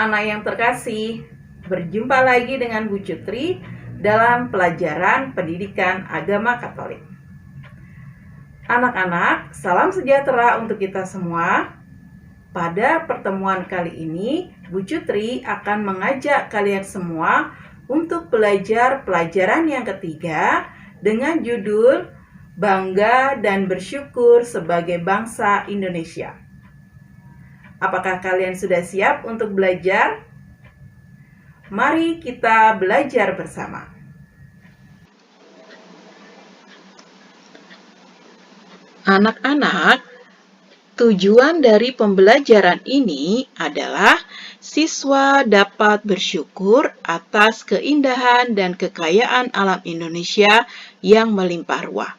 anak-anak yang terkasih, berjumpa lagi dengan Bu Cutri dalam pelajaran pendidikan agama Katolik. Anak-anak, salam sejahtera untuk kita semua. Pada pertemuan kali ini, Bu Cutri akan mengajak kalian semua untuk belajar pelajaran yang ketiga dengan judul Bangga dan Bersyukur sebagai Bangsa Indonesia. Apakah kalian sudah siap untuk belajar? Mari kita belajar bersama. Anak-anak, tujuan dari pembelajaran ini adalah siswa dapat bersyukur atas keindahan dan kekayaan alam Indonesia yang melimpah ruah,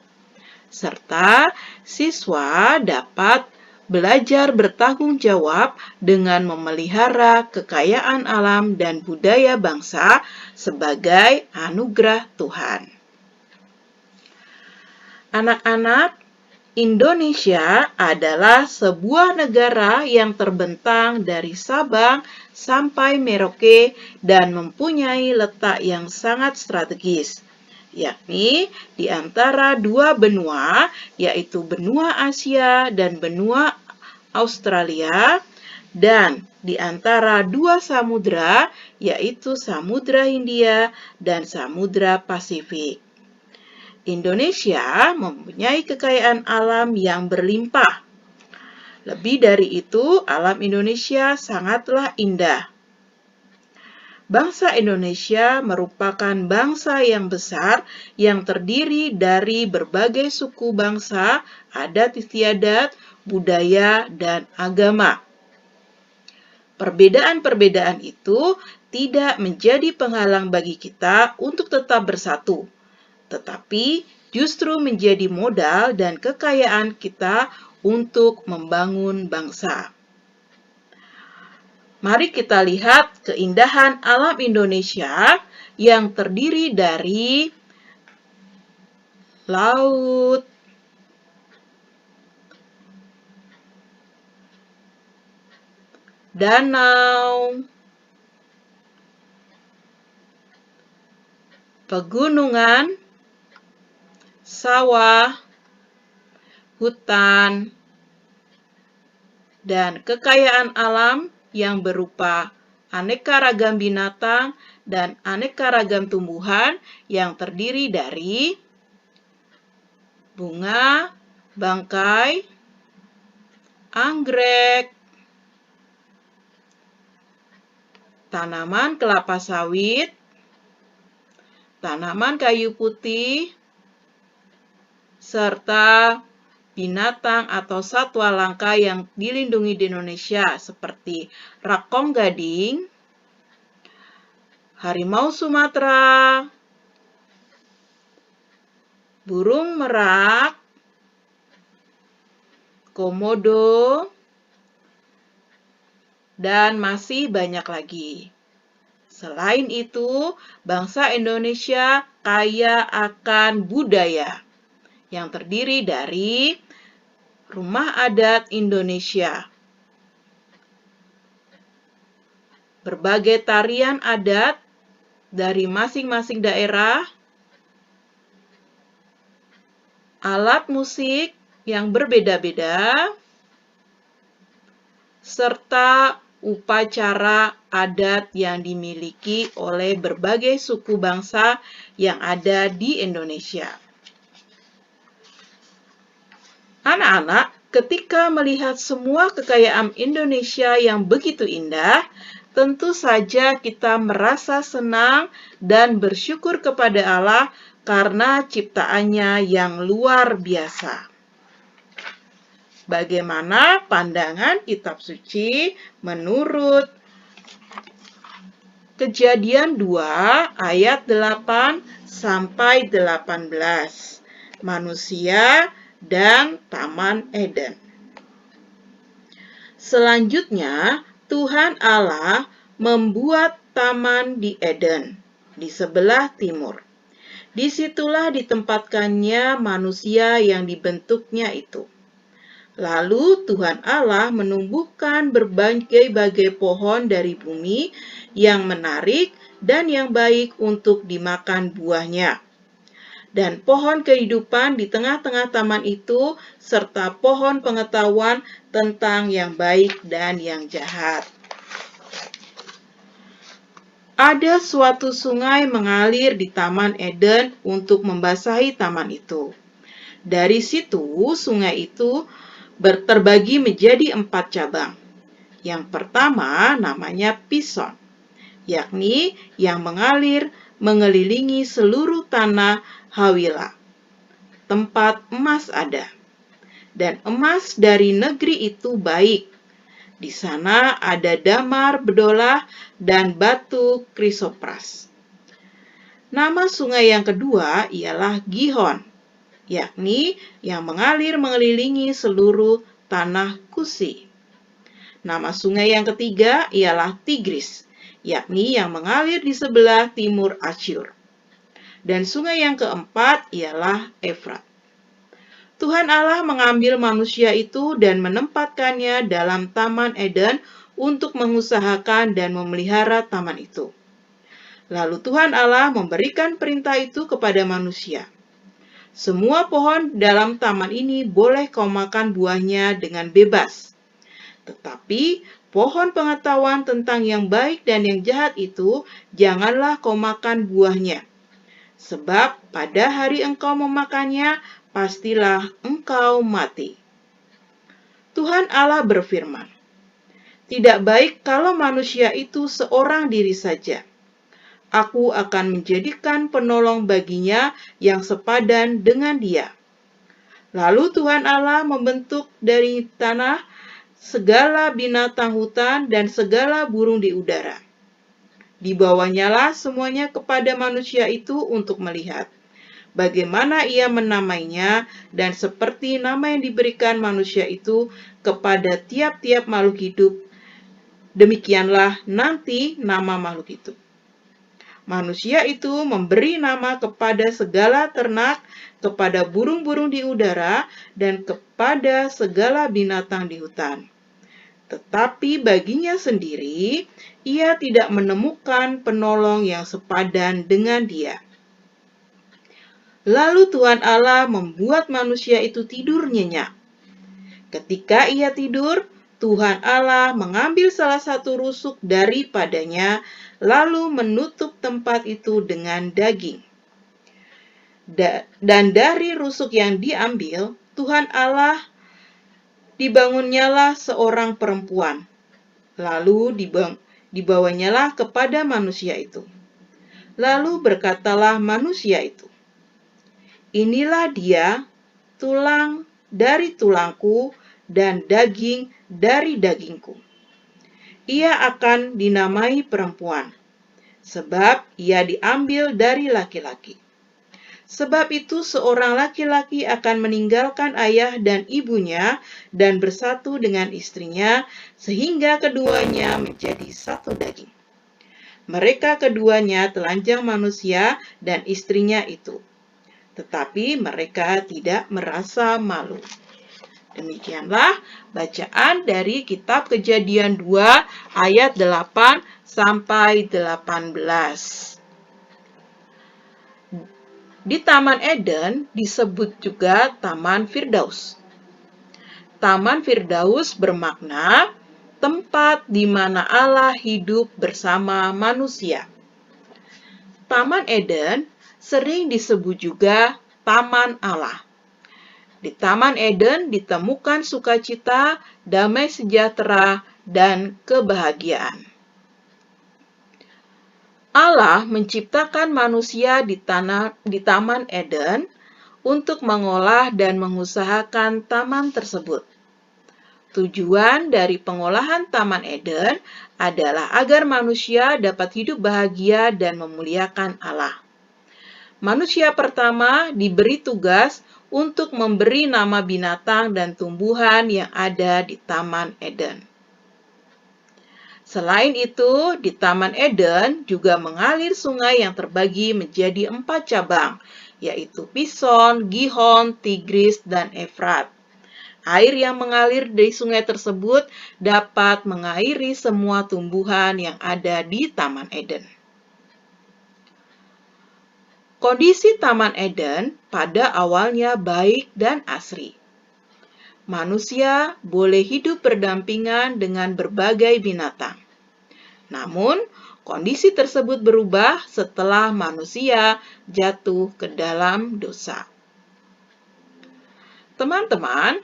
serta siswa dapat belajar bertanggung jawab dengan memelihara kekayaan alam dan budaya bangsa sebagai anugerah Tuhan. Anak-anak, Indonesia adalah sebuah negara yang terbentang dari Sabang sampai Merauke dan mempunyai letak yang sangat strategis, yakni di antara dua benua, yaitu benua Asia dan benua Australia, dan di antara dua samudra, yaitu Samudra Hindia dan Samudra Pasifik. Indonesia mempunyai kekayaan alam yang berlimpah. Lebih dari itu, alam Indonesia sangatlah indah. Bangsa Indonesia merupakan bangsa yang besar yang terdiri dari berbagai suku bangsa, adat istiadat, budaya, dan agama. Perbedaan-perbedaan itu tidak menjadi penghalang bagi kita untuk tetap bersatu, tetapi justru menjadi modal dan kekayaan kita untuk membangun bangsa. Mari kita lihat keindahan alam Indonesia yang terdiri dari laut, danau, pegunungan, sawah, hutan, dan kekayaan alam yang berupa aneka ragam binatang dan aneka ragam tumbuhan yang terdiri dari bunga, bangkai, anggrek, tanaman kelapa sawit, tanaman kayu putih, serta binatang atau satwa langka yang dilindungi di Indonesia seperti rakong gading, harimau Sumatera, burung merak, komodo, dan masih banyak lagi. Selain itu, bangsa Indonesia kaya akan budaya yang terdiri dari rumah adat Indonesia, berbagai tarian adat dari masing-masing daerah, alat musik yang berbeda-beda, serta upacara adat yang dimiliki oleh berbagai suku bangsa yang ada di Indonesia. Anak-anak, ketika melihat semua kekayaan Indonesia yang begitu indah, tentu saja kita merasa senang dan bersyukur kepada Allah karena ciptaannya yang luar biasa. Bagaimana pandangan kitab suci menurut Kejadian 2 ayat 8 sampai 18. Manusia dan Taman Eden. Selanjutnya, Tuhan Allah membuat taman di Eden, di sebelah timur. Disitulah ditempatkannya manusia yang dibentuknya itu. Lalu Tuhan Allah menumbuhkan berbagai-bagai pohon dari bumi yang menarik dan yang baik untuk dimakan buahnya. Dan pohon kehidupan di tengah-tengah taman itu, serta pohon pengetahuan tentang yang baik dan yang jahat. Ada suatu sungai mengalir di Taman Eden untuk membasahi taman itu. Dari situ, sungai itu terbagi menjadi 4 cabang. Yang pertama namanya Pison, yakni yang mengalir mengelilingi seluruh tanah Hawila, tempat emas ada. Dan emas dari negeri itu baik. Di sana ada damar bedolah dan batu krisopras. Nama sungai yang kedua ialah Gihon, yakni yang mengalir mengelilingi seluruh tanah Kusi. Nama sungai yang ketiga ialah Tigris, yakni yang mengalir di sebelah timur Asyur. Dan sungai yang keempat ialah Efrat. Tuhan Allah mengambil manusia itu dan menempatkannya dalam Taman Eden untuk mengusahakan dan memelihara taman itu. Lalu Tuhan Allah memberikan perintah itu kepada manusia. Semua pohon dalam taman ini boleh kau makan buahnya dengan bebas. Tetapi pohon pengetahuan tentang yang baik dan yang jahat itu janganlah kau makan buahnya. Sebab pada hari engkau memakannya, pastilah engkau mati. Tuhan Allah berfirman, tidak baik kalau manusia itu seorang diri saja. Aku akan menjadikan penolong baginya yang sepadan dengan dia. Lalu Tuhan Allah membentuk dari tanah segala binatang hutan dan segala burung di udara. Dibawanyalah semuanya kepada manusia itu untuk melihat bagaimana ia menamainya, dan seperti nama yang diberikan manusia itu kepada tiap-tiap makhluk hidup, demikianlah nanti nama makhluk itu. Manusia itu memberi nama kepada segala ternak, kepada burung-burung di udara, dan kepada segala binatang di hutan. Tetapi baginya sendiri, ia tidak menemukan penolong yang sepadan dengan dia. Lalu Tuhan Allah membuat manusia itu tidur nyenyak. Ketika ia tidur, Tuhan Allah mengambil salah satu rusuk daripadanya, lalu menutup tempat itu dengan daging. Dan dari rusuk yang diambil, Tuhan Allah dibangunnyalah seorang perempuan. Lalu dibawanyalah kepada manusia itu. Lalu berkatalah manusia itu, inilah dia, tulang dari tulangku dan daging dari dagingku. Ia akan dinamai perempuan, sebab ia diambil dari laki-laki. Sebab itu seorang laki-laki akan meninggalkan ayah dan ibunya dan bersatu dengan istrinya, sehingga keduanya menjadi satu daging. Mereka keduanya telanjang manusia dan istrinya itu. Tetapi mereka tidak merasa malu. Demikianlah bacaan dari kitab Kejadian 2 ayat 8 sampai 18. Di Taman Eden disebut juga Taman Firdaus. Taman Firdaus bermakna tempat di mana Allah hidup bersama manusia. Taman Eden sering disebut juga Taman Allah. Di Taman Eden ditemukan sukacita, damai sejahtera, dan kebahagiaan. Allah menciptakan manusia di Taman Eden untuk mengolah dan mengusahakan taman tersebut. Tujuan dari pengolahan Taman Eden adalah agar manusia dapat hidup bahagia dan memuliakan Allah. Manusia pertama diberi tugas untuk memberi nama binatang dan tumbuhan yang ada di Taman Eden. Selain itu, di Taman Eden juga mengalir sungai yang terbagi menjadi 4 cabang, yaitu Pison, Gihon, Tigris, dan Efrat. Air yang mengalir dari sungai tersebut dapat mengairi semua tumbuhan yang ada di Taman Eden. Kondisi Taman Eden pada awalnya baik dan asri. Manusia boleh hidup berdampingan dengan berbagai binatang. Namun, kondisi tersebut berubah setelah manusia jatuh ke dalam dosa. Teman-teman,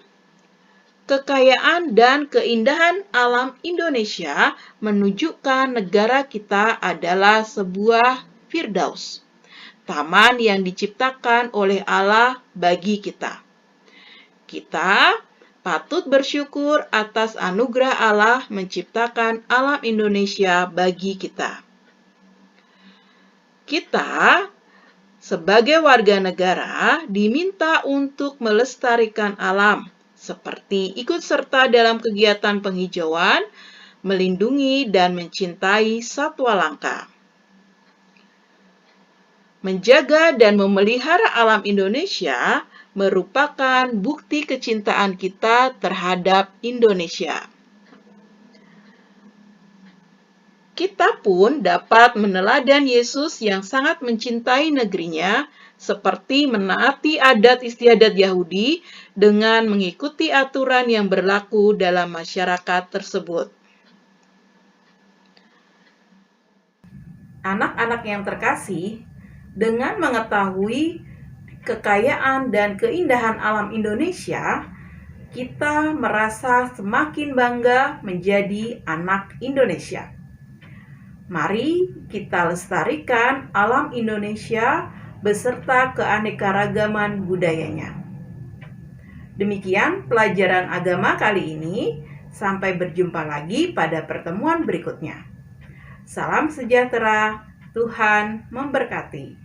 kekayaan dan keindahan alam Indonesia menunjukkan negara kita adalah sebuah firdaus, taman yang diciptakan oleh Allah bagi kita. Kita patut bersyukur atas anugerah Allah menciptakan alam Indonesia bagi kita. Kita sebagai warga negara diminta untuk melestarikan alam, seperti ikut serta dalam kegiatan penghijauan, melindungi dan mencintai satwa langka. Menjaga dan memelihara alam Indonesia merupakan bukti kecintaan kita terhadap Indonesia. Kita pun dapat meneladan Yesus yang sangat mencintai negerinya, seperti menaati adat istiadat Yahudi dengan mengikuti aturan yang berlaku dalam masyarakat tersebut. Anak-anak yang terkasih, dengan mengetahui kekayaan dan keindahan alam Indonesia, kita merasa semakin bangga menjadi anak Indonesia. Mari kita lestarikan alam Indonesia beserta keanekaragaman budayanya. Demikian pelajaran agama kali ini. Sampai berjumpa lagi pada pertemuan berikutnya. Salam sejahtera, Tuhan memberkati.